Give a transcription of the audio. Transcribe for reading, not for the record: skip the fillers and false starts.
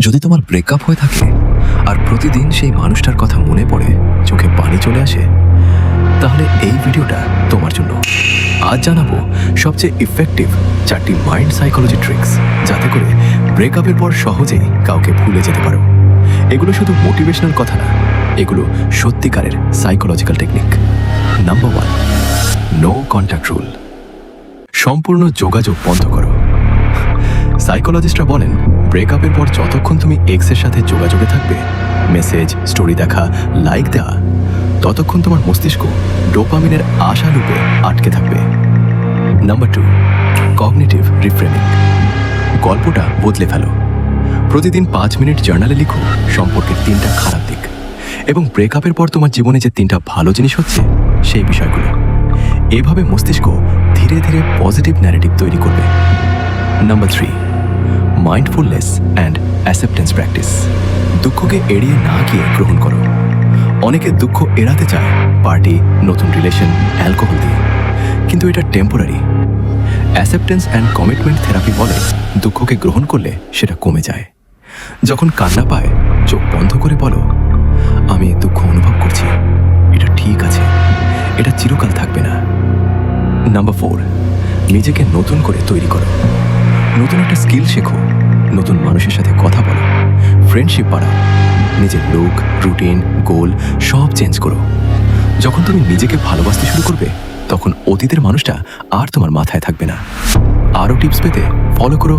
যদি তোমার ব্রেকআপ হয়ে থাকে আর প্রতিদিন সেই মানুষটার কথা মনে পড়ে চোখে পানি চলে আসে, তাহলে এই ভিডিওটা তোমার জন্য। আজ জানাবো সবচেয়ে ইফেক্টিভ 4টি মাইন্ড সাইকোলজি ট্রিক্স, যাতে করে ব্রেকআপের পর সহজেই কাউকে ভুলে যেতে পারো। এগুলো শুধু মোটিভেশনাল কথা না, এগুলো সত্যিকারের psychological technique. Number 1, no contact rule. সম্পূর্ণ যোগাযোগ বন্ধ করো। সাইকোলজিস্টরা বলেন, ব্রেকআপের পর যতক্ষণ তুমি এক্সের সাথে যোগাযোগে থাকবে, মেসেজ, স্টোরি দেখা, লাইক দেওয়া, ততক্ষণ তোমার মস্তিষ্ক ডোপামিনের আশা লুপে আটকে থাকবে। Number 2, cognitive reframing. গল্পটা বদলে ফেলো। প্রতিদিন 5 মিনিট জার্নালে লিখো সম্পর্কের 3টা খারাপ দিক এবং ব্রেকআপের পর তোমার জীবনে যে 3টা ভালো জিনিস হচ্ছে সেই বিষয়গুলো। এভাবে মস্তিষ্ক ধীরে ধীরে পজিটিভ ন্যারেটিভ তৈরি করবে। Number 3, mindfulness and acceptance practice. দুঃখকে এড়িয়ে না গিয়ে গ্রহণ করো। অনেকে দুঃখ এড়াতে চায় পার্টি, নতুন রিলেশন, অ্যালকোহল দিয়ে, কিন্তু এটা temporary. Acceptance and commitment therapy বলে, দুঃখকে গ্রহণ করলে সেটা কমে যায়। যখন কান্না পায়, চোখ বন্ধ করে বলো, আমি দুঃখ অনুভব করছি, এটা ঠিক আছে, এটা চিরকাল থাকবে না। নাম্বার 4, নিজেকে নতুন করে তৈরি করো। নতুন একটা স্কিল শেখো, নতুন মানুষের সাথে কথা বলো, ফ্রেন্ডশিপ বাড়াও, নিজের লুক, রুটিন, গোল সব চেঞ্জ করো। যখন তুমি নিজেকে ভালোবাসতে শুরু করবে, তখন অতীতের মানুষটা আর তোমার মাথায় থাকবে না। আরও টিপস পেতে ফলো করো